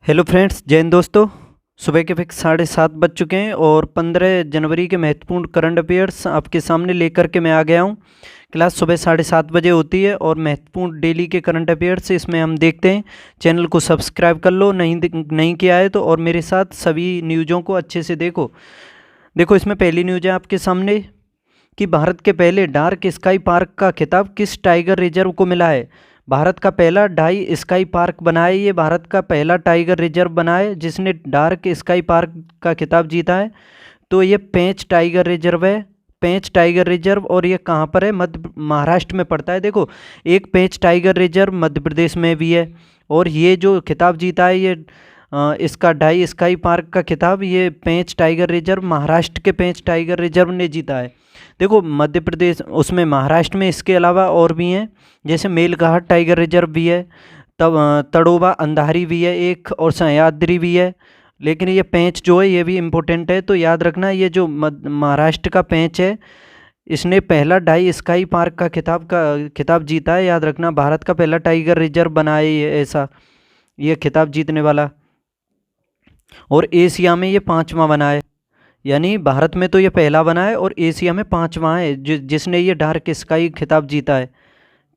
Hello friends, जय हिंद दोस्तों। सुबह के फिक्स 7:30 बज चुके हैं और 15 जनवरी के महत्वपूर्ण करंट अफेयर्स आपके सामने लेकर के मैं आ गया हूं। क्लास सुबह 7:30 बजे होती है और महत्वपूर्ण डेली के करंट अफेयर्स इसमें हम देखते हैं। चैनल को सब्सक्राइब कर लो, नहीं किया है तो, और मेरे साथ सभी न्यूज़ों को अच्छे से देखो। देखो, इसमें पहली न्यूज़ है आपके सामने कि भारत के पहले डार्क स्काई पार्क का खिताब किस टाइगर रिजर्व को मिला है। भारत का पहला डाई स्काई पार्क बना है, ये भारत का पहला टाइगर रिजर्व बना है जिसने डार्क स्काई पार्क का खिताब जीता है। तो ये पेंच टाइगर रिजर्व है, पेंच टाइगर रिजर्व। और ये कहाँ पर है? महाराष्ट्र में पड़ता है। देखो, एक पेंच टाइगर रिजर्व मध्य प्रदेश में भी है, और ये जो खिताब जीता है ये इसका डाई स्काई पार्क का खिताब ये पेंच टाइगर रिजर्व, महाराष्ट्र के पेंच टाइगर रिजर्व ने जीता है। देखो, मध्य प्रदेश उसमें महाराष्ट्र में इसके अलावा और भी हैं, जैसे मेलघाट टाइगर रिजर्व भी है, तब तड़ोबा अंधारी भी है एक, और सह्याद्री भी है। लेकिन ये पेंच जो है ये भी इम्पोर्टेंट है, तो याद रखना ये जो महाराष्ट्र का पेंच है इसने पहला डाई स्काई पार्क का खिताब जीता है। याद रखना, भारत का पहला टाइगर रिजर्व बना है ये, ऐसा ये खिताब जीतने वाला। और एशिया में ये 5वां बना है, यानी भारत में तो ये पहला बना है और एशिया में 5वां है जिसने ये डार्क स्काई खिताब जीता है।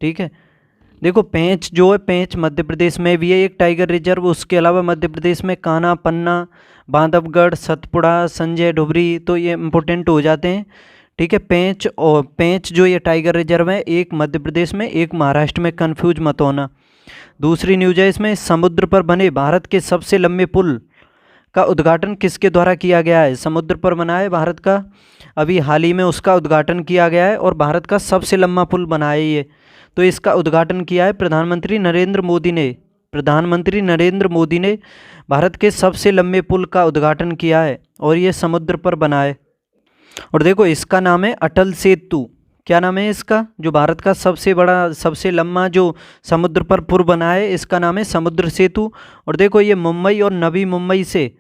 ठीक है। देखो, पेंच जो है पेंच मध्य प्रदेश में भी है एक टाइगर रिजर्व। उसके अलावा मध्य प्रदेश में कान्हा, पन्ना, बांधवगढ़, सतपुड़ा, संजय ढुबरी, तो ये इम्पोर्टेंट हो जाते हैं। ठीक है। पेंच जो ये टाइगर रिजर्व है, एक मध्य प्रदेश में एक महाराष्ट्र में, कन्फ्यूज मत होना। दूसरी न्यूज है इसमें, समुद्र पर बने भारत के सबसे लंबे पुल का उद्घाटन किसके द्वारा किया गया है। समुद्र पर बना है भारत का, अभी हाल ही में उसका उद्घाटन किया गया है और भारत का सबसे लंबा पुल बना है ये। तो इसका उद्घाटन किया है प्रधानमंत्री नरेंद्र मोदी ने। प्रधानमंत्री नरेंद्र मोदी ने भारत के सबसे लंबे पुल का उद्घाटन किया है और ये समुद्र पर बना है। और देखो, इसका नाम है अटल सेतु। क्या नाम है इसका? जो भारत का सबसे बड़ा सबसे लंबा जो समुद्र पर पुल बना है इसका नाम है समुद्र सेतु। और देखो, ये मुंबई और नवी मुंबई से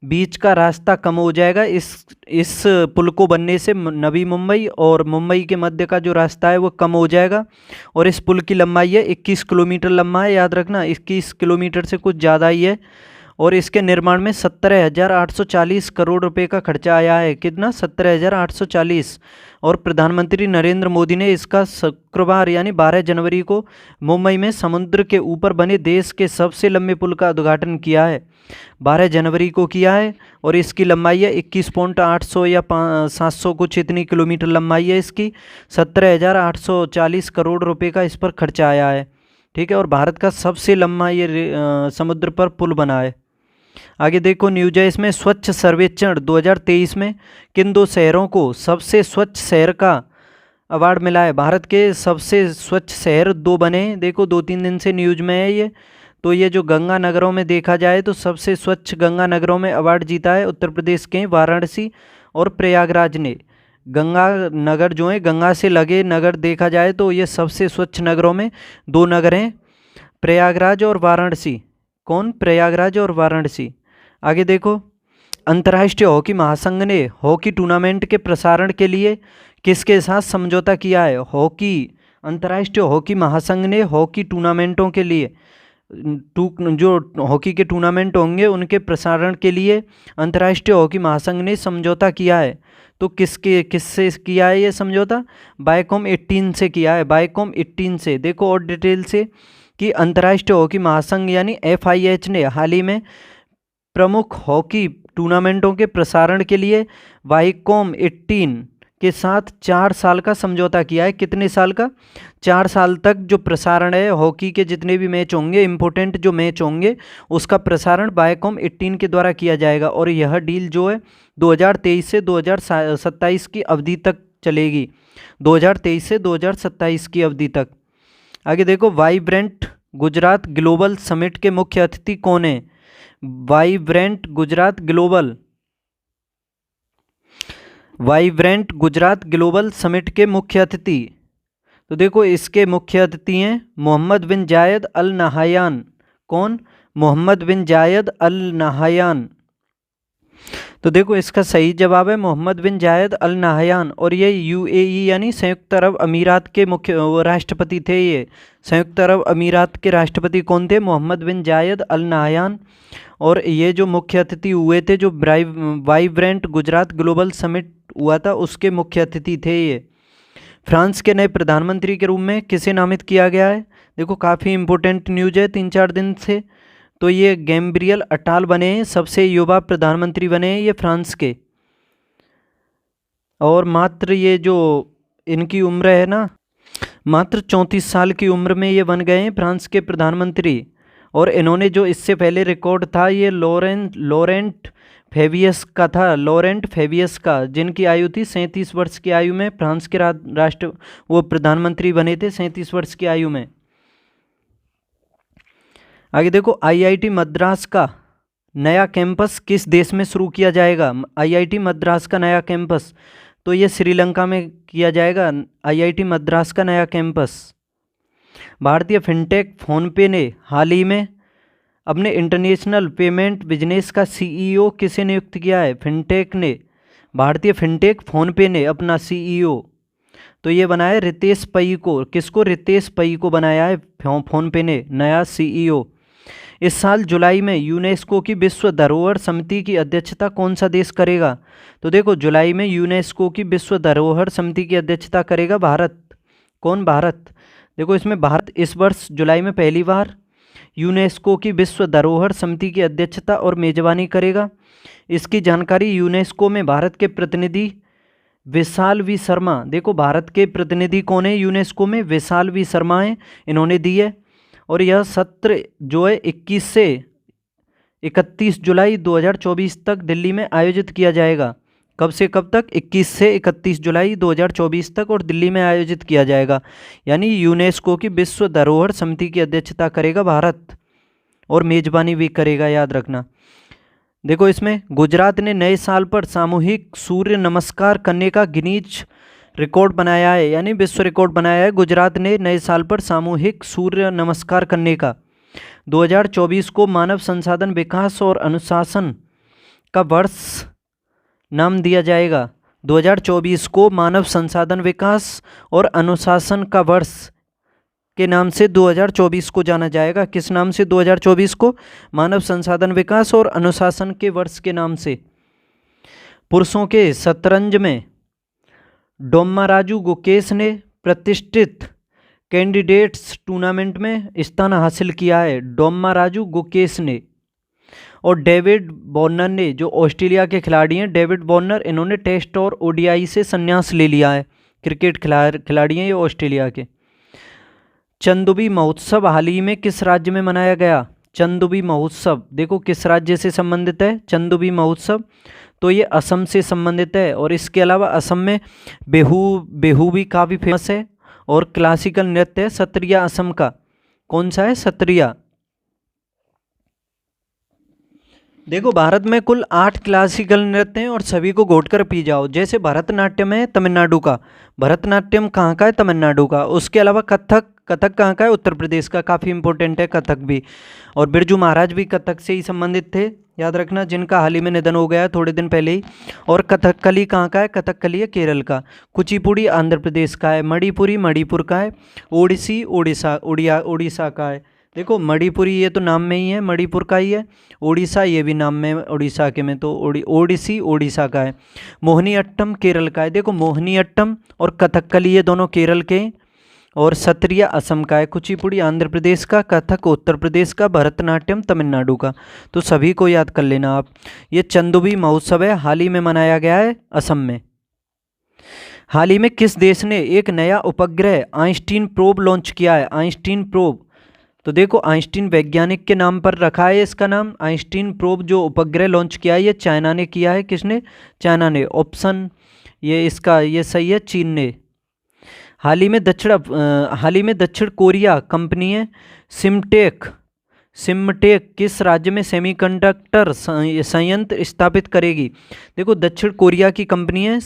बीच का रास्ता कम हो जाएगा इस पुल को बनने से। नवी मुंबई और मुंबई के मध्य का जो रास्ता है वो कम हो जाएगा। और इस पुल की लंबाई है 21 किलोमीटर लंबा है। याद रखना, 21 किलोमीटर से कुछ ज़्यादा ही है। और इसके निर्माण में 17,840 करोड़ रुपए का खर्चा आया है। कितना? 17,840। और प्रधानमंत्री नरेंद्र मोदी ने इसका शुक्रवार यानी 12 जनवरी को मुंबई में समुद्र के ऊपर बने देश के सबसे लंबे पुल का उद्घाटन किया है। 12 जनवरी को किया है और इसकी लंबाई है 21.800 या 700 कुछ इतनी किलोमीटर लंबाई है इसकी। 17,840 करोड़ रुपए का इस पर खर्चा आया है। ठीक है। और भारत का सबसे लंबा ये समुद्र पर पुल बना है। आगे देखो, न्यूज है इसमें, स्वच्छ सर्वेक्षण 2023 में किन दो शहरों को सबसे स्वच्छ शहर का अवार्ड मिला है। भारत के सबसे स्वच्छ शहर दो बने। देखो, 2-3 दिन से न्यूज में है ये। तो ये जो गंगा नगरों में देखा जाए तो सबसे स्वच्छ गंगा नगरों में अवार्ड जीता है उत्तर प्रदेश के वाराणसी और प्रयागराज ने। गंगा नगर जो है, गंगा से लगे नगर देखा जाए तो ये सबसे स्वच्छ नगरों में 2 नगर हैं, प्रयागराज और वाराणसी। कौन? प्रयागराज और वाराणसी। आगे देखो, अंतर्राष्ट्रीय हॉकी महासंघ ने हॉकी टूर्नामेंट के प्रसारण के लिए किसके साथ समझौता किया है। अंतर्राष्ट्रीय हॉकी महासंघ ने हॉकी टूर्नामेंटों के लिए जो हॉकी के टूर्नामेंट होंगे उनके प्रसारण के लिए अंतर्राष्ट्रीय हॉकी महासंघ ने समझौता किया है। तो किससे किया है ये समझौता? बायकॉम 18 से किया है, बायकॉम 18 से। देखो और डिटेल से कि अंतर्राष्ट्रीय हॉकी महासंघ यानी FIH ने हाल ही में प्रमुख हॉकी टूर्नामेंटों के प्रसारण के लिए बायकॉम 18 के साथ 4 साल का समझौता किया है। कितने साल का? 4 साल तक जो प्रसारण है हॉकी के जितने भी मैच होंगे, इंपॉर्टेंट जो मैच होंगे, उसका प्रसारण बायकॉम 18 के द्वारा किया जाएगा। और यह डील जो है 2023 से 2027 की अवधि तक चलेगी। 2023 से 2027 की अवधि तक। आगे देखो, वाइब्रेंट गुजरात ग्लोबल समिट के मुख्य अतिथि कौन है। वाइब्रेंट गुजरात ग्लोबल समिट के मुख्य अतिथि। तो देखो, इसके मुख्य अतिथि हैं मोहम्मद बिन जायद अल नहायान। कौन? मोहम्मद बिन जायद अल नहायान। तो देखो इसका सही जवाब है मोहम्मद बिन जायद अल नाहयान, और ये यूएई यानी संयुक्त अरब अमीरात के मुख्य राष्ट्रपति थे। ये संयुक्त अरब अमीरात के राष्ट्रपति कौन थे? मोहम्मद बिन जायद अल नाहयान। और ये जो मुख्य अतिथि हुए थे, जो वाइब्रेंट गुजरात ग्लोबल समिट हुआ था, उसके मुख्य अतिथि थे ये। फ्रांस के नए प्रधानमंत्री के रूप में किसे नामित किया गया है? देखो काफ़ी इंपॉर्टेंट न्यूज है 3-4 दिन से। तो ये गैब्रियल अटाल बने हैं, सबसे युवा प्रधानमंत्री बने हैं ये फ्रांस के। और मात्र ये जो इनकी उम्र है ना, मात्र 34 साल की उम्र में ये बन गए हैं फ्रांस के प्रधानमंत्री। और इन्होंने जो इससे पहले रिकॉर्ड था ये लॉरेंट फेबियस का था, लॉरेंट फेबियस का, जिनकी आयु थी 37 वर्ष की आयु में फ्रांस के वो प्रधानमंत्री बने थे 37 वर्ष की आयु में। आगे देखो, आईआईटी मद्रास का नया कैंपस किस देश में शुरू किया जाएगा? आईआईटी मद्रास का नया कैंपस तो ये श्रीलंका में किया जाएगा। आईआईटी मद्रास का नया कैंपस। भारतीय फिनटेक फोनपे ने हाल ही में अपने इंटरनेशनल पेमेंट बिजनेस का सीईओ किसे नियुक्त किया है? फिनटेक ने, भारतीय फिनटेक फोनपे ने अपना सीईओ तो ये बनाया रितेश पई को। किसको? रितेश पई को बनाया है फोनपे ने नया सीईओ। इस साल जुलाई में यूनेस्को की विश्व धरोहर समिति की अध्यक्षता कौन सा देश करेगा? तो देखो जुलाई में यूनेस्को की विश्व धरोहर समिति की अध्यक्षता करेगा भारत। कौन? भारत। देखो इसमें भारत इस वर्ष जुलाई में पहली बार यूनेस्को की विश्व धरोहर समिति की अध्यक्षता और मेजबानी करेगा। इसकी जानकारी यूनेस्को में भारत के प्रतिनिधि विशाल वी शर्मा, देखो भारत के प्रतिनिधि कौन है यूनेस्को में? विशाल वी शर्मा हैं, इन्होंने दी है। और यह सत्र जो है 21 से 31 जुलाई 2024 तक दिल्ली में आयोजित किया जाएगा। कब से कब तक? 21 से 31 जुलाई 2024 तक और दिल्ली में आयोजित किया जाएगा। यानी यूनेस्को की विश्व धरोहर समिति की अध्यक्षता करेगा भारत और मेजबानी भी करेगा, याद रखना। देखो इसमें गुजरात ने नए साल पर सामूहिक सूर्य नमस्कार करने का गिनीज रिकॉर्ड बनाया है, यानी विश्व रिकॉर्ड बनाया है। गुजरात ने नए साल पर सामूहिक सूर्य नमस्कार करने का 2024 को मानव संसाधन विकास और अनुशासन का वर्ष नाम दिया जाएगा। 2024 को मानव संसाधन विकास और अनुशासन का वर्ष के नाम से 2024 को जाना जाएगा। किस नाम से? 2024 को मानव संसाधन विकास और अनुशासन के वर्ष के नाम से। पुरुषों के शतरंज में डोम्माराजू गुकेश ने प्रतिष्ठित कैंडिडेट्स टूर्नामेंट में स्थान हासिल किया है। डोम्माराजू गुकेश ने। और डेविड वार्नर ने, जो ऑस्ट्रेलिया के खिलाड़ी हैं डेविड वार्नर, इन्होंने टेस्ट और ओडीआई से संन्यास ले लिया है। क्रिकेट खिलाड़ी हैं ये ऑस्ट्रेलिया के। चंदुबी महोत्सव हाल ही में किस राज्य में मनाया गया? चंदुबी महोत्सव देखो किस राज्य से संबंधित है? चंदुबी महोत्सव तो ये असम से संबंधित है। और इसके अलावा असम में बिहू भी काफ़ी फेमस है और क्लासिकल नृत्य है सत्रिया असम का। कौन सा है? सत्रिया। देखो भारत में कुल 8 क्लासिकल नृत्य हैं और सभी को घोट कर पी जाओ। जैसे भरतनाट्यम है तमिलनाडु का, भरतनाट्यम कहाँ का है? तमिलनाडु का। उसके अलावा कथक कहाँ का है? उत्तर प्रदेश का। काफ़ी इंपॉर्टेंट है कथक भी। और बिरजू महाराज भी कथक से ही संबंधित थे, याद रखना, जिनका हाल ही में निधन हो गया है थोड़े दिन पहले ही। और कथकली कहाँ का है? कथकली है केरल का। कुचिपुड़ी आंध्र प्रदेश का है। मणिपुरी मणिपुर का है। ओडिसी उड़ीसा का है। देखो मणिपुरी ये तो नाम में ही है, मणिपुर का ही है। उड़ीसा ये भी नाम में उड़ीसा के में, तो ओडिसी उड़ीसा का है। मोहिनीअट्टम केरल का है। देखो मोहिनीअट्टम और कथकली ये दोनों केरल के। और सत्रिया असम का है। कुचिपुड़ी आंध्र प्रदेश का, कथक उत्तर प्रदेश का, भरतनाट्यम तमिलनाडु का। तो सभी को याद कर लेना आप। ये चंदुबी महोत्सव है, हाल ही में मनाया गया है असम में। हाल ही में किस देश ने एक नया उपग्रह आइंस्टीन प्रोब लॉन्च किया है? आइंस्टीन प्रोब तो देखो आइंस्टीन वैज्ञानिक के नाम पर रखा है इसका नाम। आइंस्टीन प्रोब जो उपग्रह लॉन्च किया है ये चाइना ने किया है। किसने? चाइना ने। ऑप्शन ये इसका ये सही है, चीन ने। हाल ही में दक्षिण कोरिया कंपनी है सिमटेक किस राज्य में सेमीकंडक्टर संयंत्र स्थापित करेगी? देखो दक्षिण कोरिया की कंपनी है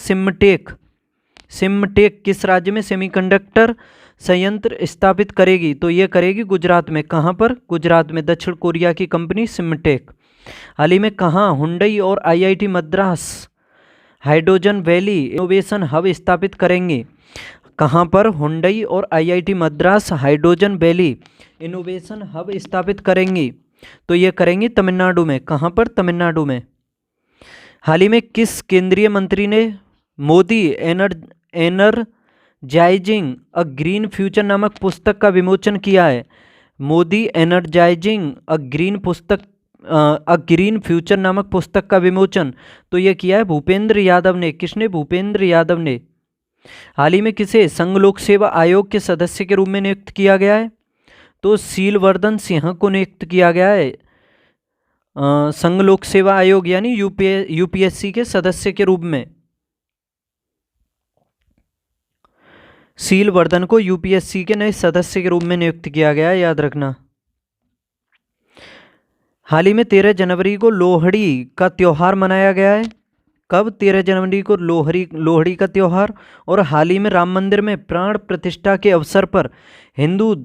सिमटेक किस राज्य में सेमीकंडक्टर संयंत्र स्थापित करेगी? तो ये करेगी गुजरात में। कहाँ पर? गुजरात में। दक्षिण कोरिया की कंपनी सिमटेक। हाल ही में कहाँ हुंडई और IIT Madras hydrogen valley innovation hub स्थापित करेंगे? कहाँ पर हुंडई और IIT Madras hydrogen valley innovation hub स्थापित करेंगी? तो ये करेंगी तमिलनाडु में। कहाँ पर? तमिलनाडु में। हाल ही में किस केंद्रीय मंत्री ने मोदी एनर्जाइजिंग अ ग्रीन फ्यूचर नामक पुस्तक का विमोचन किया है? मोदी एनर्जाइजिंग अ ग्रीन फ्यूचर नामक पुस्तक का विमोचन तो ये किया है भूपेंद्र यादव ने। किसने? भूपेंद्र यादव ने। हाल ही में किसे संघ लोक सेवा आयोग के सदस्य के रूप में नियुक्त किया गया है? तो सीलवर्धन सिंह को नियुक्त किया गया है संघ लोक सेवा आयोग यानी यूपीएससी के सदस्य के रूप में। सीलवर्धन को यूपीएससी के नए सदस्य के रूप में नियुक्त किया गया है, याद रखना। हाल ही में 13 जनवरी को लोहड़ी का त्यौहार मनाया गया है। कब? 13 जनवरी को लोहड़ी का त्यौहार। और हाल ही में राम मंदिर में प्राण प्रतिष्ठा के अवसर पर हिंदू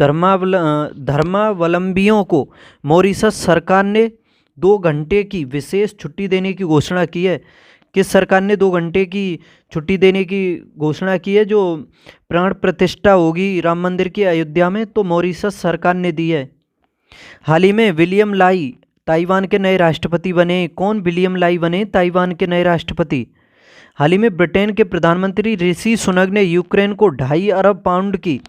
धर्मावलंबियों को मॉरिशस सरकार ने 2 घंटे की विशेष छुट्टी देने की घोषणा की है। किस सरकार ने 2 घंटे की छुट्टी देने की घोषणा की है? जो प्राण प्रतिष्ठा होगी राम मंदिर की अयोध्या में, तो मॉरिशस सरकार ने दी है। हाल ही में विलियम लाई ताइवान के नए राष्ट्रपति बने। कौन? विलियम लाई बने ताइवान के नए राष्ट्रपति। हाल ही में ब्रिटेन के प्रधानमंत्री ऋषि सुनक ने यूक्रेन को 2.5 अरब पाउंड की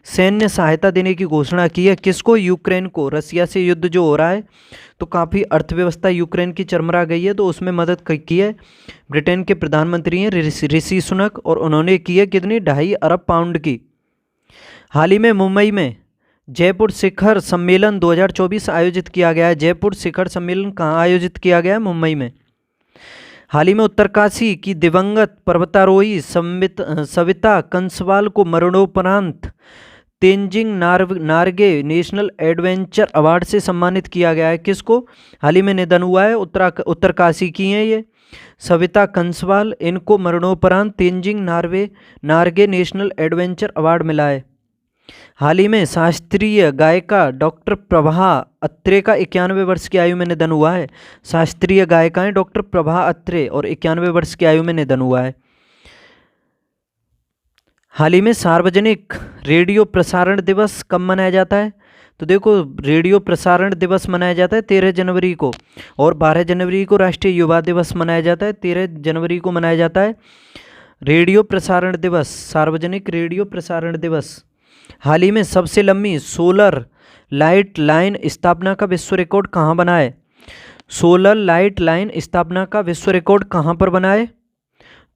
सैन्य सहायता देने की घोषणा की है। किसको? यूक्रेन को। रसिया से युद्ध जो हो रहा है तो काफ़ी अर्थव्यवस्था यूक्रेन की चरमरा गई है, तो उसमें मदद की है। ब्रिटेन के प्रधानमंत्री हैं ऋषि सुनक और उन्होंने की है कितनी? 2.5 अरब पाउंड की। हाल ही में मुंबई में जयपुर शिखर सम्मेलन 2024 आयोजित किया गया है। जयपुर शिखर सम्मेलन कहाँ आयोजित किया गया है? मुंबई में। हाल ही में उत्तरकाशी की दिवंगत पर्वतारोही सविता कंसवाल को मरणोपरांत Tenzing Norgay national adventure award से सम्मानित किया गया है। किसको? हाल ही में निधन हुआ है, उत्तरकाशी की हैं ये सविता कंसवाल। इनको मरणोपरांत Tenzing Norgay national adventure award मिला है। हाल ही में शास्त्रीय गायिका डॉक्टर प्रभा अत्रे का 91 वर्ष की आयु में निधन हुआ है। शास्त्रीय गायिका डॉक्टर प्रभा अत्रे और 91 वर्ष की आयु में निधन हुआ है। हाल ही में सार्वजनिक रेडियो प्रसारण दिवस कब मनाया जाता है? तो देखो, रेडियो प्रसारण दिवस मनाया जाता है 13 जनवरी को, और 12 जनवरी को राष्ट्रीय युवा दिवस मनाया जाता है। 13 जनवरी को मनाया जाता है रेडियो प्रसारण दिवस, सार्वजनिक रेडियो प्रसारण दिवस। हाल ही में सबसे लंबी सोलर लाइट लाइन स्थापना का विश्व रिकॉर्ड कहाँ बना है? सोलर लाइट लाइन स्थापना का विश्व रिकॉर्ड कहाँ पर बना है?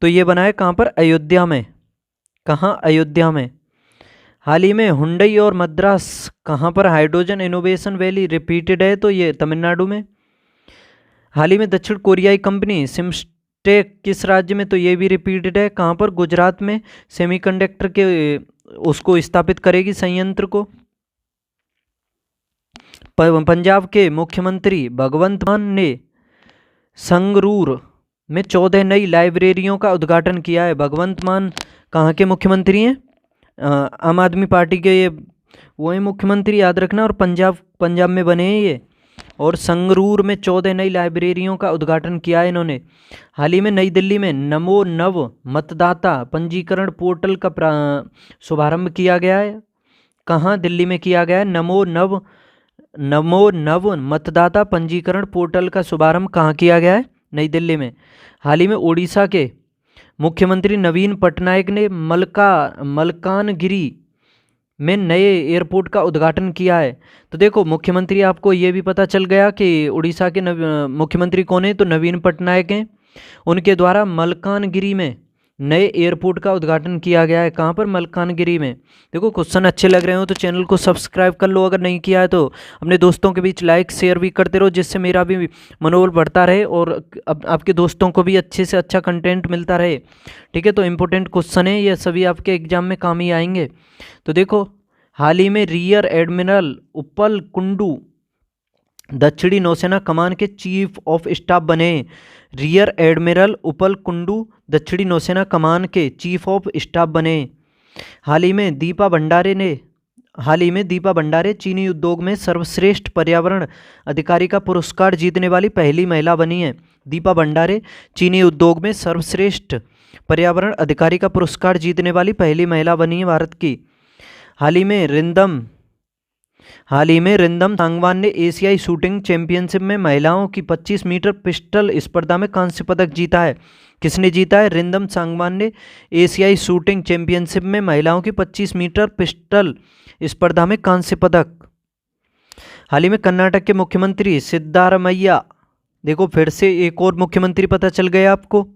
तो ये बना है कहाँ पर? अयोध्या में। कहाँ? अयोध्या में। हाल ही में हुंडई और मद्रास कहाँ पर हाइड्रोजन इनोवेशन वैली रिपीटेड है? तो ये तमिलनाडु में। हाल ही में दक्षिण कोरियाई कंपनी सिमस्टेक किस राज्य में? तो ये भी रिपीटेड है। कहाँ पर? गुजरात में। सेमीकंडक्टर के उसको स्थापित करेगी संयंत्र को। पंजाब के मुख्यमंत्री भगवंत मान ने संगरूर में 14 नई लाइब्रेरियों का उद्घाटन किया है। भगवंत मान कहाँ के मुख्यमंत्री हैं? आम आदमी पार्टी के ये वही मुख्यमंत्री, याद रखना। और पंजाब में बने हैं ये। और संगरूर में 14 नई लाइब्रेरियों का उद्घाटन किया है इन्होंने। हाल ही में नई दिल्ली में नमो नव मतदाता पंजीकरण पोर्टल का शुभारंभ किया गया है। कहाँ? दिल्ली में किया गया है। नमो नव मतदाता पंजीकरण पोर्टल का शुभारंभ कहाँ किया गया है? नई दिल्ली में। हाल ही में उड़ीसा के मुख्यमंत्री नवीन पटनायक ने मलकानगिरी में नए एयरपोर्ट का उद्घाटन किया है। तो देखो, मुख्यमंत्री आपको ये भी पता चल गया कि उड़ीसा के मुख्यमंत्री कौन है? तो नवीन पटनायक हैं। उनके द्वारा मलकानगिरी में नए एयरपोर्ट का उद्घाटन किया गया है। कहाँ पर? मलकानगिरी में। देखो, क्वेश्चन अच्छे लग रहे हो तो चैनल को सब्सक्राइब कर लो, अगर नहीं किया है तो अपने दोस्तों के बीच लाइक शेयर भी करते रहो, जिससे मेरा भी मनोबल बढ़ता रहे और आपके दोस्तों को भी अच्छे से अच्छा कंटेंट मिलता रहे। ठीक है, तो इम्पोर्टेंट क्वेश्चन है ये, सभी आपके एग्जाम में काम ही आएंगे। तो देखो, हाल ही में रियर एडमिरल उपल कुंडू दक्षिणी नौसेना कमान के चीफ ऑफ स्टाफ बने। रियर एडमिरल उपल कुंडू दक्षिणी नौसेना कमान के चीफ ऑफ स्टाफ बने। हाल ही में दीपा भंडारे ने हाल ही में दीपा भंडारे चीनी उद्योग में सर्वश्रेष्ठ पर्यावरण अधिकारी का पुरस्कार जीतने वाली पहली महिला बनी है। दीपा भंडारे चीनी उद्योग में सर्वश्रेष्ठ पर्यावरण अधिकारी का पुरस्कार जीतने वाली पहली महिला बनी है भारत की। हाल ही में रिंदम सांगवान ने एशियाई शूटिंग चैंपियनशिप में महिलाओं की 25 मीटर पिस्टल स्पर्धा में कांस्य पदक जीता है। किसने जीता है? रिंदम सांगवान ने एशियाई शूटिंग चैंपियनशिप में महिलाओं की 25 मीटर पिस्टल स्पर्धा में कांस्य पदक। हाल ही में कर्नाटक के मुख्यमंत्री सिद्धारमैया, देखो फिर से एक और मुख्यमंत्री पता चल गया आपको।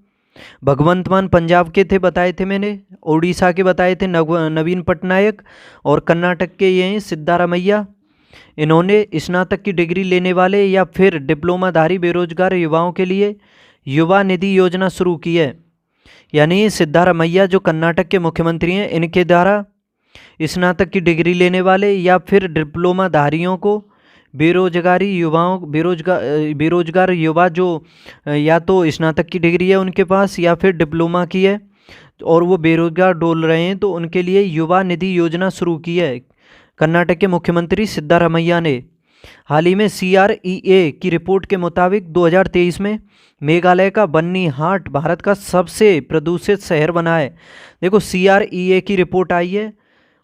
भगवंत मान पंजाब के थे, बताए थे मैंने। ओडिशा के बताए थे नवीन पटनायक, और कर्नाटक के ये हैं सिद्धारमैया। इन्होंने स्नातक की डिग्री लेने वाले या फिर डिप्लोमाधारी बेरोजगार युवाओं के लिए युवा निधि योजना शुरू की है। यानी सिद्धारमैया जो कर्नाटक के मुख्यमंत्री हैं, इनके द्वारा स्नातक की डिग्री लेने वाले या फिर डिप्लोमाधारियों को बेरोजगार युवा जो या तो स्नातक की डिग्री है उनके पास या फिर डिप्लोमा की है और वो बेरोजगार डोल रहे हैं, तो उनके लिए युवा निधि योजना शुरू की है कर्नाटक के मुख्यमंत्री सिद्धारमैया ने। हाल ही में CREA की रिपोर्ट के मुताबिक 2023 में मेघालय का बन्नीहाट भारत का सबसे प्रदूषित शहर बना है। देखो CREA की रिपोर्ट आई है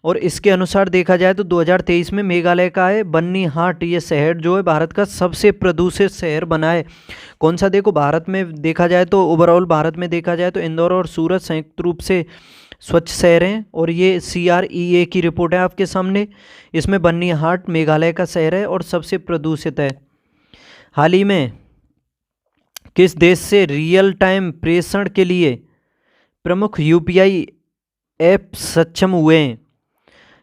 और इसके अनुसार देखा जाए तो 2023 में मेघालय का है बन्नीहाट, ये शहर जो है भारत का सबसे प्रदूषित शहर बना है। कौन सा? देखो भारत में देखा जाए तो ओवरऑल भारत में देखा जाए तो इंदौर और सूरत संयुक्त रूप से स्वच्छ शहर हैं, और ये CREA की रिपोर्ट है आपके सामने। इसमें बन्नीहाट मेघालय का शहर है और सबसे प्रदूषित है। हाल ही में किस देश से रियल टाइम प्रेषण के लिए प्रमुख UPI ऐप सक्षम हुए हैं?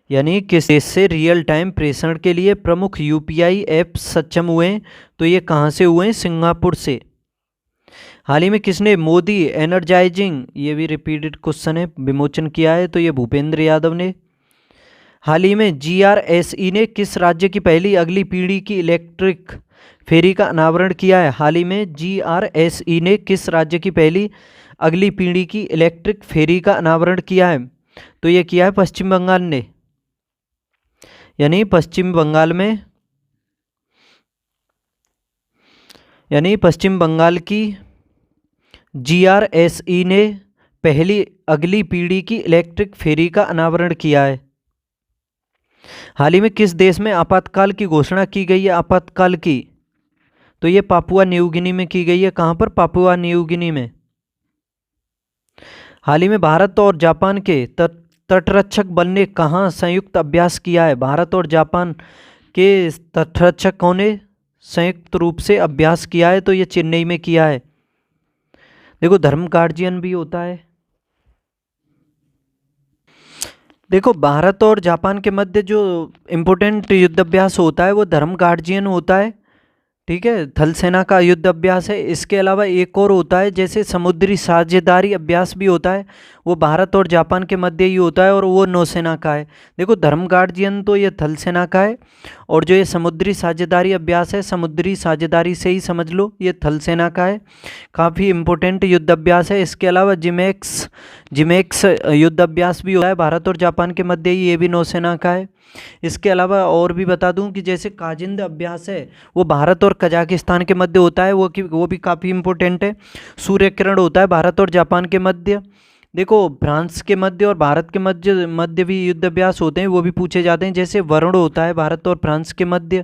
यानी किस देश से रियल टाइम प्रेषण के लिए प्रमुख UPI ऐप सक्षम हुए हैं? तो ये कहाँ से हुए हैं? सिंगापुर से। हाल ही में किसने मोदी एनर्जाइजिंग, ये भी रिपीटेड क्वेश्चन है, विमोचन किया है? तो ये भूपेंद्र यादव ने। हाल ही में GRSE ने किस राज्य की पहली अगली पीढ़ी की इलेक्ट्रिक फेरी का अनावरण किया है? हाल ही में GRSE ने किस राज्य की पहली अगली पीढ़ी की इलेक्ट्रिक फेरी का अनावरण किया है? तो ये किया है पश्चिम बंगाल ने। यानी पश्चिम बंगाल की GRSE ने पहली अगली पीढ़ी की इलेक्ट्रिक फेरी का अनावरण किया है। हाल ही में किस देश में आपातकाल की घोषणा की गई है? आपातकाल की, तो ये पापुआ न्यू गिनी में की गई है। कहाँ पर? पापुआ न्यू गिनी में। हाल ही में भारत और जापान के तटरक्षक बल ने कहाँ संयुक्त अभ्यास किया है? भारत और जापान के तटरक्षकों ने संयुक्त रूप से अभ्यास किया है, तो ये चेन्नई में किया है। देखो धर्म गार्जियन भी होता है। देखो भारत और जापान के मध्य जो इम्पोर्टेंट युद्ध अभ्यास होता है वो धर्म गार्जियन होता है, ठीक है, थल सेना का युद्ध अभ्यास है। इसके अलावा एक और होता है जैसे समुद्री साझेदारी अभ्यास भी होता है, वो भारत और जापान के मध्य ही होता है और वो नौसेना का है। देखो धर्म गार्जियन तो ये थल सेना का है, और जो ये समुद्री साझेदारी अभ्यास है, समुद्री साझेदारी से ही समझ लो, ये थल सेना का है। काफ़ी इम्पोर्टेंट युद्ध अभ्यास है। इसके अलावा जिमेक्स युद्ध अभ्यास भी होता है भारत और जापान के मध्य ही, ये भी नौसेना का है। इसके अलावा और भी बता दूं कि जैसे काजिंद अभ्यास है वो भारत और कजाकिस्तान के मध्य होता है, वो भी काफ़ी इम्पोर्टेंट है। सूर्य किरण होता है भारत और जापान के मध्य। देखो फ्रांस के मध्य और भारत के मध्य भी युद्ध अभ्यास होते हैं, वो भी पूछे जाते हैं। जैसे वरुण होता है भारत और फ्रांस के मध्य,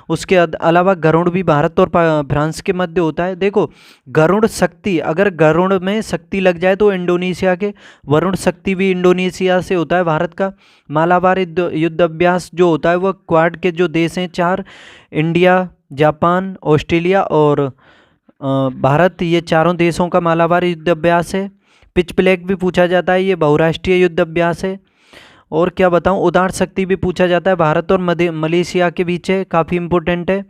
उसके अलावा गरुड़ भी भारत और फ्रांस के मध्य होता है। देखो गरुड़ शक्ति, अगर गरुड़ में शक्ति लग जाए तो इंडोनेशिया के, वरुण शक्ति भी इंडोनेशिया से होता है भारत का। मालाबार युद्ध अभ्यास जो होता है वो क्वाड के जो देश हैं 4, इंडिया, जापान, ऑस्ट्रेलिया और भारत, ये चारों देशों का मालाबार युद्ध अभ्यास है। पिच प्लेग भी पूछा जाता है, ये बहुराष्ट्रीय युद्ध अभ्यास है। और क्या बताऊं, उदार शक्ति भी पूछा जाता है, भारत और मलेशिया के बीच है, काफ़ी इंपॉर्टेंट है।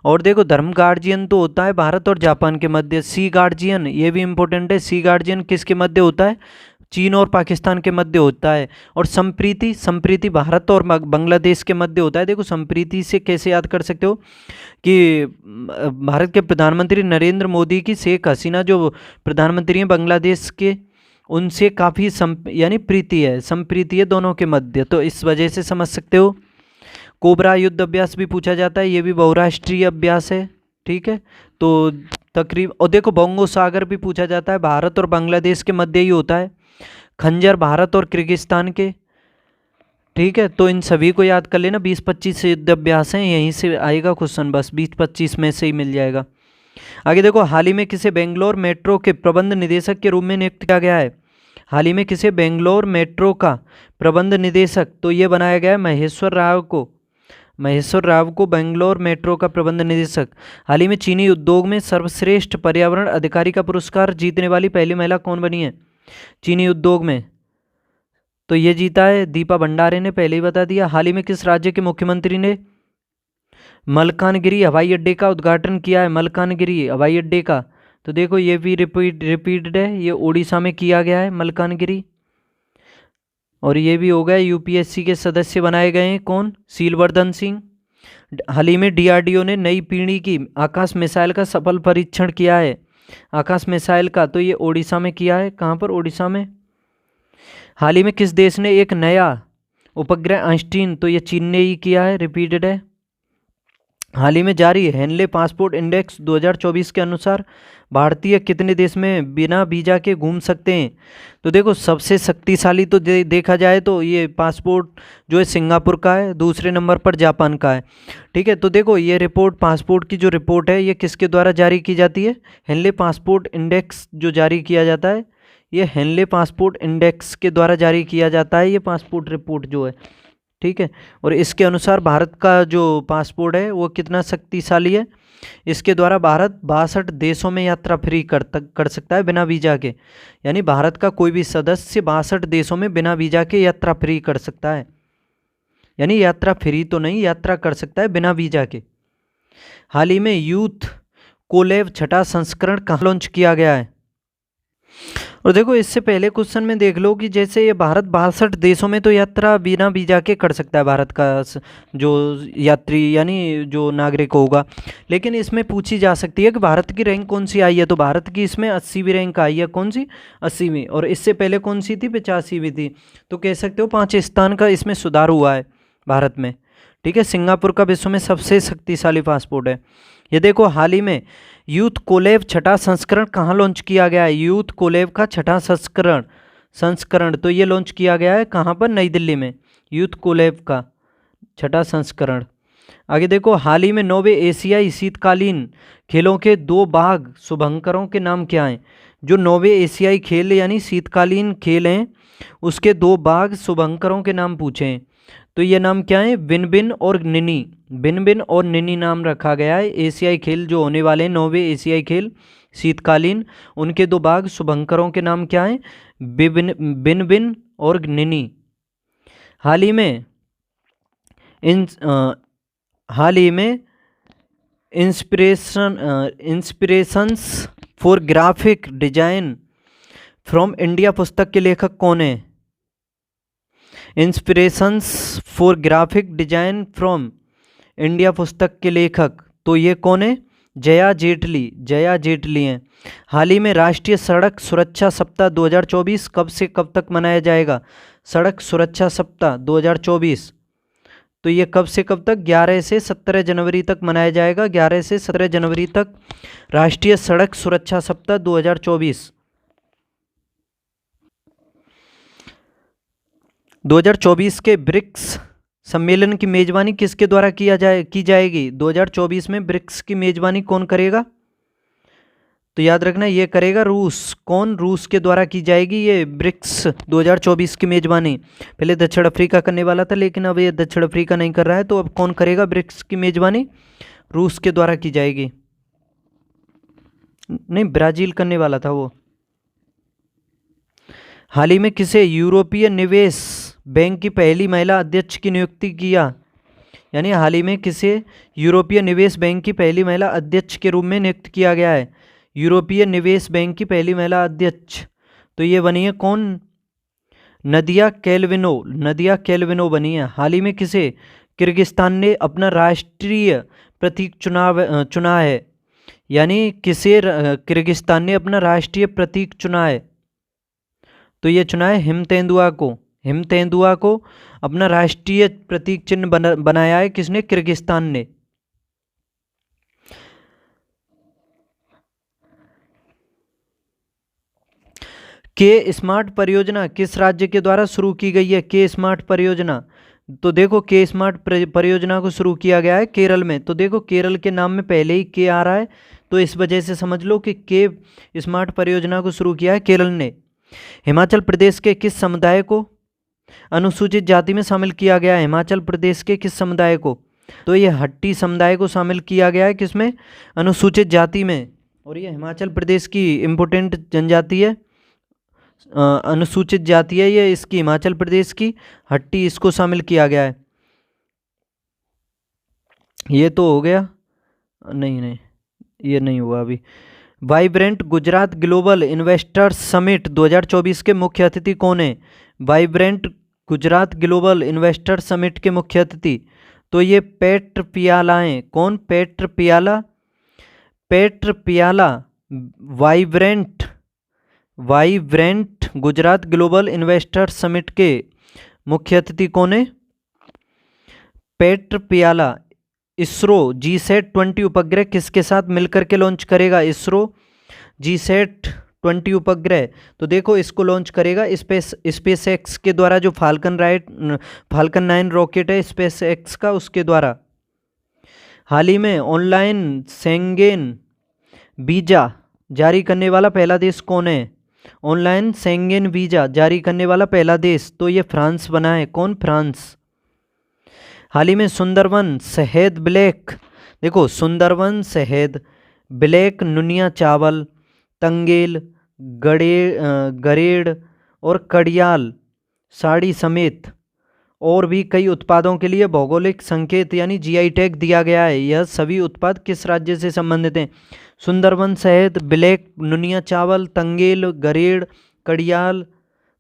और देखो धर्म गार्जियन तो होता है भारत और जापान के मध्य। सी गार्जियन ये भी इंपॉर्टेंट है। सी गार्जियन किसके मध्य होता है? चीन और पाकिस्तान के मध्य होता है। और संप्रीति भारत और बांग्लादेश के मध्य होता है। देखो संप्रीति से कैसे याद कर सकते हो कि भारत के प्रधानमंत्री नरेंद्र मोदी की शेख हसीना जो प्रधानमंत्री हैं बांग्लादेश के, उनसे काफ़ी यानी प्रीति है, संप्रीति है दोनों के मध्य, तो इस वजह से समझ सकते हो। कोबरा युद्ध अभ्यास भी पूछा जाता है, ये भी बहुराष्ट्रीय अभ्यास है, ठीक है। तो तकरीब, और देखो बंगो सागर भी पूछा जाता है, भारत और बांग्लादेश के मध्य ही होता है। खंजर भारत और किर्गिस्तान के, ठीक है। तो इन सभी को याद कर लेना, 20-25 युद्ध अभ्यास हैं, यहीं से आएगा क्वेश्चन, बस 20-25 में से ही मिल जाएगा। आगे देखो, हाल ही में किसे बेंगलोर मेट्रो के प्रबंध निदेशक के रूप में नियुक्त किया गया है? हाल ही में किसे बेंगलोर मेट्रो का प्रबंध निदेशक, तो ये बनाया गया है महेश्वर राव को, महेश्वर राव को बेंगलोर मेट्रो का प्रबंध निदेशक। हाल ही में चीनी उद्योग में सर्वश्रेष्ठ पर्यावरण अधिकारी का पुरस्कार जीतने वाली पहली महिला कौन बनी है चीनी उद्योग में? तो ये जीता है दीपा भंडारे ने, पहले ही बता दिया। हाल ही में किस राज्य के मुख्यमंत्री ने मलकानगिरी हवाई अड्डे का उद्घाटन किया है? मलकानगिरी हवाई अड्डे का, तो देखो ये भी रिपीटेड है, ये उड़ीसा में किया गया है मलकानगिरी। और ये भी हो गया, यूपीएससी के सदस्य बनाए गए हैं कौन? शीलवर्धन सिंह। हाल ही में डीआरडीओ ने नई पीढ़ी की आकाश मिसाइल का सफल परीक्षण किया है, आकाश मिसाइल का, तो ये ओडिशा में किया है। कहाँ पर? ओडिशा में। हाल ही में किस देश ने एक नया उपग्रह आइंस्टीन, तो ये चीन ने ही किया है, रिपीटेड है। हाल ही में जारी हेनले पासपोर्ट इंडेक्स 2024 के अनुसार भारतीय कितने देश में बिना वीज़ा के घूम सकते हैं? तो देखो सबसे शक्तिशाली तो देखा जाए तो ये पासपोर्ट जो है सिंगापुर का है, दूसरे नंबर पर जापान का है, ठीक है। तो देखो ये रिपोर्ट, पासपोर्ट की जो रिपोर्ट है, ये किसके द्वारा जारी की जाती है? हेनले पासपोर्ट इंडेक्स जो जारी किया जाता है, ये हेनले पासपोर्ट इंडेक्स के द्वारा जारी किया जाता है, ये पासपोर्ट रिपोर्ट जो है, ठीक है। और इसके अनुसार भारत का जो पासपोर्ट है वो कितना शक्तिशाली है, इसके द्वारा भारत 62 देशों में यात्रा फ्री कर सकता है बिना वीज़ा के, यानी भारत का कोई भी सदस्य 62 देशों में बिना वीज़ा के यात्रा फ्री कर सकता है, यानी यात्रा फ्री तो नहीं, यात्रा कर सकता है बिना वीज़ा के। हाल ही में यूथ कोलैब 6ठा संस्करण कहाँ लॉन्च किया गया है? और देखो इससे पहले क्वेश्चन में देख लो कि जैसे ये भारत 62 देशों में तो यात्रा बिना वीज़ा के कर सकता है भारत का जो यात्री यानी जो नागरिक होगा, लेकिन इसमें पूछी जा सकती है कि भारत की रैंक कौन सी आई है, तो भारत की इसमें 80वीं रैंक आई है, कौन सी? 80वीं। और इससे पहले कौन सी थी? 85वीं थी। तो कह सकते हो 5 स्थान का इसमें सुधार हुआ है भारत में, ठीक है। सिंगापुर का विश्व में सबसे शक्तिशाली पासपोर्ट है। ये देखो हाल ही में यूथ कोलैब 6ठा संस्करण कहाँ लॉन्च किया गया है? यूथ कोलैब का 6ठा संस्करण तो ये लॉन्च किया गया है कहाँ पर? नई दिल्ली में, यूथ कोलैब का 6ठा संस्करण। आगे देखो, हाल ही में 9वें एशियाई शीतकालीन खेलों के 2 बाघ शुभंकरों के नाम क्या हैं? जो 9वें एशियाई खेल यानी शीतकालीन खेल हैं, उसके 2 बाघ शुभंकरों के नाम पूछे हैं, तो ये नाम क्या है? बिनबिन और निनी, बिनबिन और निनी नाम रखा गया है। एशियाई खेल जो होने वाले हैं 9वें एशियाई खेल शीतकालीन, उनके 2 बाघ शुभंकरों के नाम क्या हैं? बिनबिन और निनी। हाल ही में inspirations for graphic design from India पुस्तक के लेखक कौन है? Inspirations for graphic design from India पुस्तक के लेखक, तो ये कौन है? जया जेटली हैं। हाल ही में राष्ट्रीय सड़क सुरक्षा सप्ताह 2024 कब से कब तक मनाया जाएगा? सड़क सुरक्षा सप्ताह 2024, तो ये कब से कब तक? 11 से 17 जनवरी तक मनाया जाएगा, 11 से 17 जनवरी तक राष्ट्रीय सड़क सुरक्षा सप्ताह 2024। 2024 के ब्रिक्स सम्मेलन की मेजबानी किसके द्वारा की जाएगी? 2024 में ब्रिक्स की मेजबानी कौन करेगा? तो याद रखना ये करेगा रूस। कौन? रूस के द्वारा की जाएगी ये ब्रिक्स 2024 की मेजबानी। पहले दक्षिण अफ्रीका करने वाला था, लेकिन अब ये दक्षिण अफ्रीका नहीं कर रहा है, तो अब कौन करेगा ब्रिक्स की मेजबानी? रूस के द्वारा की जाएगी। नहीं, ब्राजील करने वाला था वो। हाल ही में किसे यूरोपीय निवेश बैंक की पहली महिला अध्यक्ष की नियुक्ति किया? यानी हाल ही में किसे यूरोपीय निवेश बैंक की पहली महिला अध्यक्ष के रूप में नियुक्त किया गया है? यूरोपीय निवेश बैंक की पहली महिला अध्यक्ष, तो ये बनी है कौन? नदिया कैल्विनो बनी है। हाल ही में किसे किर्गिस्तान ने अपना राष्ट्रीय प्रतीक चुना है? यानी किसे किर्गिस्तान ने अपना राष्ट्रीय प्रतीक चुना है? तो ये चुना है हिमतेंदुआ को। हिमतेंदुआ को अपना राष्ट्रीय प्रतीक चिन्ह बनाया है किसने? किर्गिस्तान ने। के स्मार्ट परियोजना किस राज्य के द्वारा शुरू की गई है? के स्मार्ट परियोजना, तो देखो के स्मार्ट परियोजना को शुरू किया गया है केरल में। तो देखो केरल के नाम में पहले ही के आ रहा है, तो इस वजह से समझ लो कि के स्मार्ट परियोजना को शुरू किया है केरल ने। हिमाचल प्रदेश के किस समुदाय को अनुसूचित जाति में शामिल किया गया है? हिमाचल प्रदेश के किस समुदाय को? तो ये हट्टी समुदाय को शामिल किया गया है किसमें? अनुसूचित जाति में। और ये हिमाचल प्रदेश की इम्पोर्टेंट जनजाति है, अनुसूचित जाति है ये इसकी, हिमाचल प्रदेश की हट्टी, इसको शामिल किया गया है। ये तो हो गया, नहीं नहीं ये नहीं हुआ अभी। Vibrant Gujarat global investors summit 2024 के मुख्य अतिथि कौन है? Vibrant Gujarat global investors summit के मुख्य अतिथि, तो ये पेट्र पियाला हैं। कौन? पेट्र पियाला। पेट्र पियाला vibrant Gujarat global investors summit के मुख्य अतिथि कौन है? पेट्र पियाला। इसरो GSAT-20 उपग्रह किसके साथ मिलकर के लॉन्च करेगा? इसरो GSAT-20 उपग्रह, तो देखो इसको लॉन्च करेगा स्पेस एक्स के द्वारा, जो फाल्कन 9 रॉकेट है स्पेस एक्स का, उसके द्वारा। हाल ही में ऑनलाइन शेंगेन वीजा जारी करने वाला पहला देश कौन है? ऑनलाइन शेंगेन वीजा जारी करने वाला पहला देश, तो ये फ्रांस बना है। कौन? फ्रांस। हाल ही में सुंदरवन शहद ब्लैक, देखो सुंदरवन शहद ब्लैक नुनिया चावल तंगेल गरेड़ और कड़ियाल साड़ी समेत और भी कई उत्पादों के लिए भौगोलिक संकेत यानी GI टैग दिया गया है। यह सभी उत्पाद किस राज्य से संबंधित हैं? सुंदरवन शहद ब्लैक नुनिया चावल तंगेल गरेड़ कड़ियाल,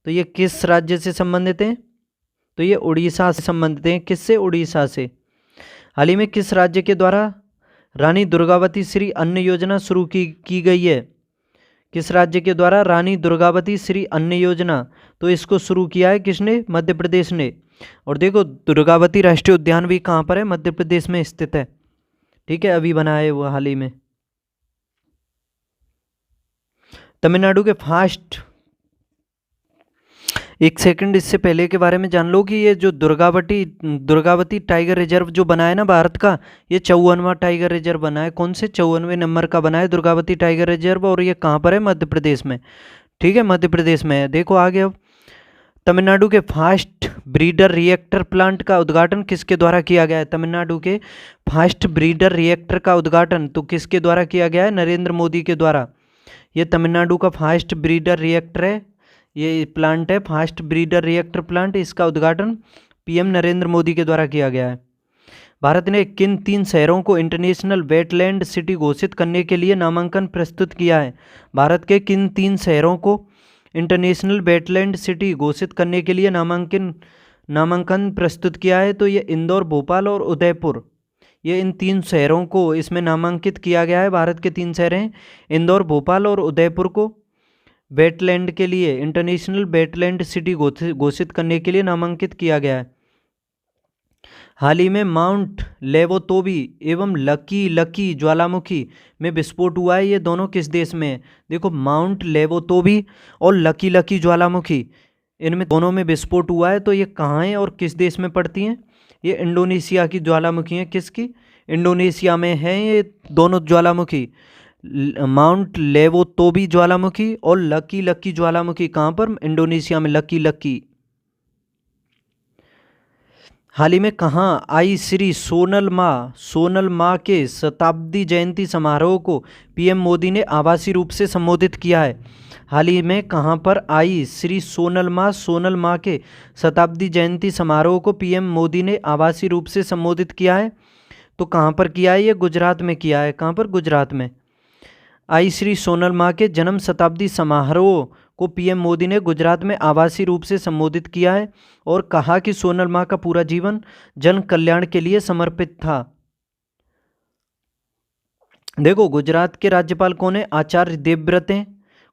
तो ये किस राज्य से संबंधित हैं? तो ये उड़ीसा से संबंधित हैं। किससे? उड़ीसा से। हाल ही में किस राज्य के द्वारा रानी दुर्गावती श्री अन्न योजना शुरू की गई है? किस राज्य के द्वारा रानी दुर्गावती श्री अन्न योजना, तो इसको शुरू किया है किसने? मध्य प्रदेश ने। और देखो दुर्गावती राष्ट्रीय उद्यान भी कहाँ पर है? मध्य प्रदेश में स्थित है। ठीक है, अभी बना है वो हाल ही में। तमिलनाडु के एक सेकंड इससे पहले के बारे में जान लो कि ये जो दुर्गावती टाइगर रिजर्व जो बना है ना भारत का, ये 54वां टाइगर रिजर्व बना है। कौन से? 54वें नंबर का बना है दुर्गावती टाइगर रिजर्व, और ये कहाँ पर है? मध्य प्रदेश में। ठीक है, मध्य प्रदेश में है। देखो आगे अब, तमिलनाडु के फास्ट ब्रीडर रिएक्टर प्लांट का उद्घाटन किसके द्वारा किया गया है? तमिलनाडु के फास्ट ब्रीडर रिएक्टर का उद्घाटन तो किसके द्वारा किया गया है? नरेंद्र मोदी के द्वारा। ये तमिलनाडु का फास्ट ब्रीडर रिएक्टर है, ये प्लांट है फास्ट ब्रीडर रिएक्टर प्लांट, इसका उद्घाटन PM नरेंद्र मोदी के द्वारा किया गया है। भारत ने किन 3 शहरों को इंटरनेशनल वेटलैंड सिटी घोषित करने के लिए नामांकन प्रस्तुत किया है? भारत के किन 3 शहरों को इंटरनेशनल वेटलैंड सिटी घोषित करने के लिए नामांकन प्रस्तुत किया है? तो ये इंदौर, भोपाल और उदयपुर, ये इन 3 शहरों को इसमें नामांकित किया गया है। भारत के 3 शहर हैं इंदौर, भोपाल और उदयपुर को वेटलैंड के लिए, इंटरनेशनल वेटलैंड सिटी घोषित करने के लिए नामांकित किया गया है। हाल ही में माउंट लेवोतोबी एवं लकी ज्वालामुखी में विस्फोट हुआ है। ये दोनों किस देश में है? देखो माउंट लेवोतोबी और लकी ज्वालामुखी, इनमें दोनों में विस्फोट हुआ है। तो ये कहाँ है और किस देश में पड़ती हैं? ये इंडोनेशिया की ज्वालामुखी हैं। किसकी? इंडोनेशिया में है ये दोनों ज्वालामुखी, माउंट लेवोतोबी ज्वालामुखी और लकी ज्वालामुखी। कहाँ पर? इंडोनेशिया में, लकी। हाल ही में कहाँ आई श्री सोनल माँ के शताब्दी जयंती समारोह को PM मोदी ने आभासी रूप से संबोधित किया है? हाल ही में कहाँ पर आई श्री सोनल माँ के शताब्दी जयंती समारोह को PM मोदी ने आभासी रूप से संबोधित किया है? तो कहाँ पर किया है? ये गुजरात में किया है। कहाँ पर? गुजरात में। आई श्री सोनल माँ के जन्म शताब्दी समारोह को PM मोदी ने गुजरात में आभासी रूप से संबोधित किया है और कहा कि सोनल माँ का पूरा जीवन जन कल्याण के लिए समर्पित था। देखो गुजरात के राज्यपाल कौन है? आचार्य देवव्रत हैं।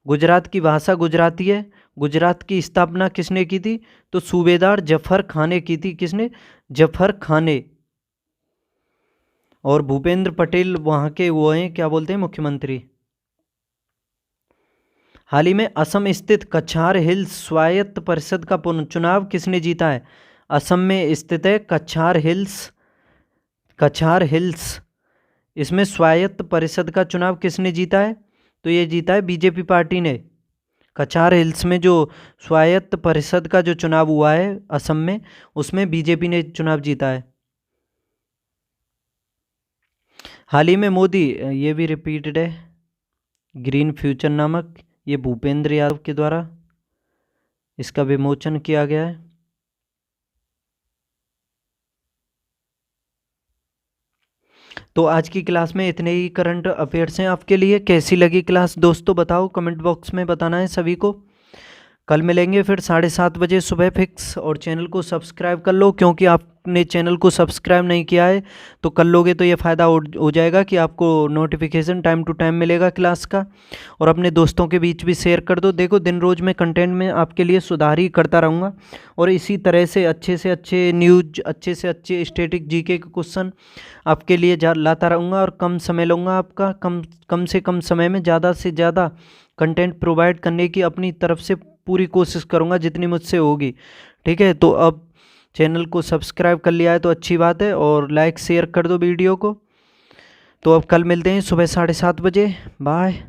गुजरात की भाषा गुजराती है। गुजरात की स्थापना किसने की थी? तो सूबेदार जफर खान ने की थी। किसने? जफर खान ने। और भूपेंद्र पटेल वहाँ के वो हैं, क्या बोलते हैं, मुख्यमंत्री। हाल ही में असम स्थित कछार हिल्स स्वायत्त परिषद का चुनाव किसने जीता है? असम में स्थित है कछार हिल्स। कछार हिल्स, इसमें स्वायत्त परिषद का चुनाव किसने जीता है? तो ये जीता है बीजेपी पार्टी ने। कछार हिल्स में जो स्वायत्त परिषद का जो चुनाव हुआ है असम में, उसमें बीजेपी ने चुनाव जीता है। हाल ही में मोदी, ये भी रिपीटेड है, ग्रीन फ्यूचर नामक, ये भूपेंद्र यादव के द्वारा इसका विमोचन किया गया है। तो आज की क्लास में इतने ही करंट अफेयर्स हैं आपके लिए। कैसी लगी क्लास दोस्तों बताओ, कमेंट बॉक्स में बताना है सभी को। कल मिलेंगे फिर 7:30 बजे सुबह फिक्स। और चैनल को सब्सक्राइब कर लो, क्योंकि आपने चैनल को सब्सक्राइब नहीं किया है तो कर लोगे तो ये फ़ायदा हो जाएगा कि आपको नोटिफिकेशन टाइम टू टाइम मिलेगा क्लास का। और अपने दोस्तों के बीच भी शेयर कर दो। देखो दिन रोज़ में कंटेंट में आपके लिए सुधार ही करता रहूँगा, और इसी तरह से अच्छे न्यूज, अच्छे से अच्छे स्टैटिक जीके के क्वेश्चन आपके लिए लाता रहूँगा। और कम समय लूँगा आपका, कम से कम समय में ज़्यादा से ज़्यादा कंटेंट प्रोवाइड करने की अपनी तरफ से पूरी कोशिश करूँगा जितनी मुझसे होगी। ठीक है, तो अब चैनल को सब्सक्राइब कर लिया है तो अच्छी बात है, और लाइक शेयर कर दो वीडियो को। तो अब कल मिलते हैं सुबह 7:30 बजे। बाय।